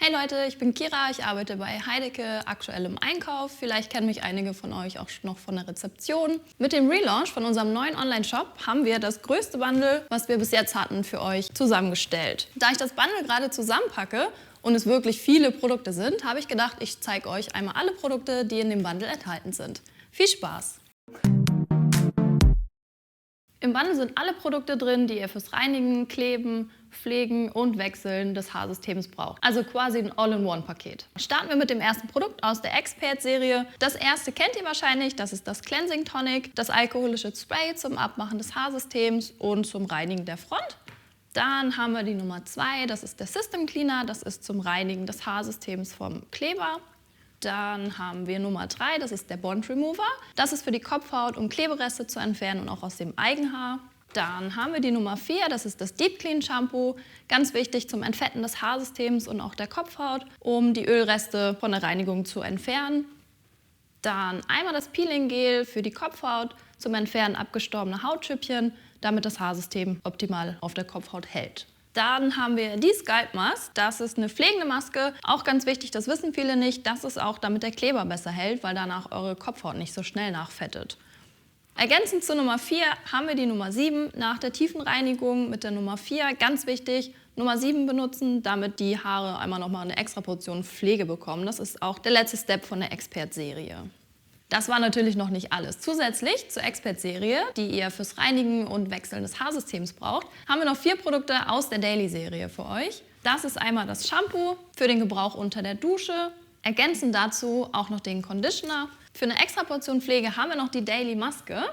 Hey Leute, ich bin Kira, ich arbeite bei Heidecke, aktuell im Einkauf. Vielleicht kennen mich einige von euch auch noch von der Rezeption. Mit dem Relaunch von unserem neuen Online-Shop haben wir das größte Bundle, was wir bis jetzt hatten, für euch zusammengestellt. Da ich das Bundle gerade zusammenpacke und es wirklich viele Produkte sind, habe ich gedacht, ich zeige euch einmal alle Produkte, die in dem Bundle enthalten sind. Viel Spaß! Im Bundle sind alle Produkte drin, die ihr fürs Reinigen, Kleben, Pflegen und Wechseln des Haarsystems braucht. Also quasi ein All-in-One-Paket. Starten wir mit dem ersten Produkt aus der Expert-Serie. Das erste kennt ihr wahrscheinlich, das ist das Cleansing Tonic, das alkoholische Spray zum Abmachen des Haarsystems und zum Reinigen der Front. Dann haben wir die Nummer 2, das ist der System Cleaner, das ist zum Reinigen des Haarsystems vom Kleber. Dann haben wir Nummer 3, das ist der Bond Remover. Das ist für die Kopfhaut, um Klebereste zu entfernen und auch aus dem Eigenhaar. Dann haben wir die Nummer 4, das ist das Deep Clean Shampoo. Ganz wichtig zum Entfetten des Haarsystems und auch der Kopfhaut, um die Ölreste von der Reinigung zu entfernen. Dann einmal das Peeling Gel für die Kopfhaut zum Entfernen abgestorbener Hautschüppchen, damit das Haarsystem optimal auf der Kopfhaut hält. Dann haben wir die Scalp Mask. Das ist eine pflegende Maske. Auch ganz wichtig, das wissen viele nicht. Das ist auch, damit der Kleber besser hält, weil danach eure Kopfhaut nicht so schnell nachfettet. Ergänzend zur Nummer 4 haben wir die Nummer 7 nach der Tiefenreinigung mit der Nummer 4. Ganz wichtig, Nummer 7 benutzen, damit die Haare einmal nochmal eine extra Portion Pflege bekommen. Das ist auch der letzte Step von der Expert-Serie. Das war natürlich noch nicht alles. Zusätzlich zur Expert-Serie, die ihr fürs Reinigen und Wechseln des Haarsystems braucht, haben wir noch 4 Produkte aus der Daily-Serie für euch. Das ist einmal das Shampoo für den Gebrauch unter der Dusche, ergänzend dazu auch noch den Conditioner. Für eine extra Portion Pflege haben wir noch die Daily Maske.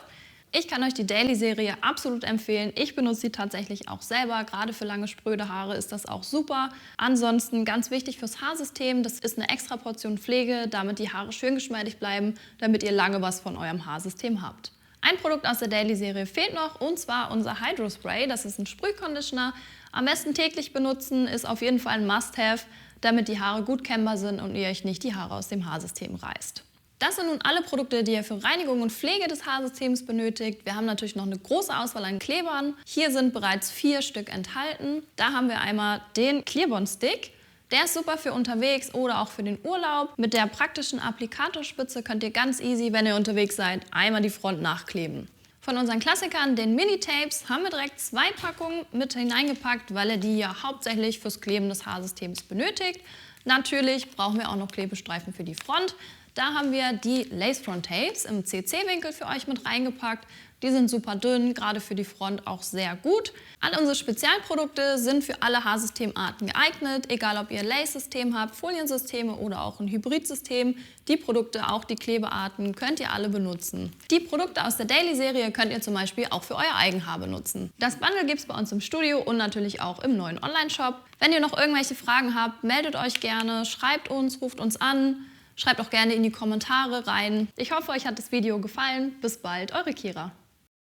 Ich kann euch die Daily-Serie absolut empfehlen. Ich benutze sie tatsächlich auch selber. Gerade für lange, spröde Haare ist das auch super. Ansonsten ganz wichtig fürs Haarsystem, das ist eine extra Portion Pflege, damit die Haare schön geschmeidig bleiben, damit ihr lange was von eurem Haarsystem habt. Ein Produkt aus der Daily-Serie fehlt noch, und zwar unser Hydro Spray. Das ist ein Sprühconditioner. Am besten täglich benutzen, ist auf jeden Fall ein Must-Have, damit die Haare gut kennbar sind und ihr euch nicht die Haare aus dem Haarsystem reißt. Das sind nun alle Produkte, die ihr für Reinigung und Pflege des Haarsystems benötigt. Wir haben natürlich noch eine große Auswahl an Klebern. Hier sind bereits 4 Stück enthalten. Da haben wir einmal den Clearbond Stick. Der ist super für unterwegs oder auch für den Urlaub. Mit der praktischen Applikatorspitze könnt ihr ganz easy, wenn ihr unterwegs seid, einmal die Front nachkleben. Von unseren Klassikern, den Mini-Tapes, haben wir direkt 2 Packungen mit hineingepackt, weil ihr die ja hauptsächlich fürs Kleben des Haarsystems benötigt. Natürlich brauchen wir auch noch Klebestreifen für die Front. Da haben wir die Lace Front Tapes im CC-Winkel für euch mit reingepackt. Die sind super dünn, gerade für die Front auch sehr gut. All unsere Spezialprodukte sind für alle Haarsystemarten geeignet, egal ob ihr Lace-System habt, Foliensysteme oder auch ein Hybridsystem. Die Produkte, auch die Klebearten, könnt ihr alle benutzen. Die Produkte aus der Daily-Serie könnt ihr zum Beispiel auch für euer Eigenhaar benutzen. Das Bundle gibt es bei uns im Studio und natürlich auch im neuen Online-Shop. Wenn ihr noch irgendwelche Fragen habt, meldet euch gerne, schreibt uns, ruft uns an. Schreibt auch gerne in die Kommentare rein. Ich hoffe, euch hat das Video gefallen. Bis bald, eure Kira.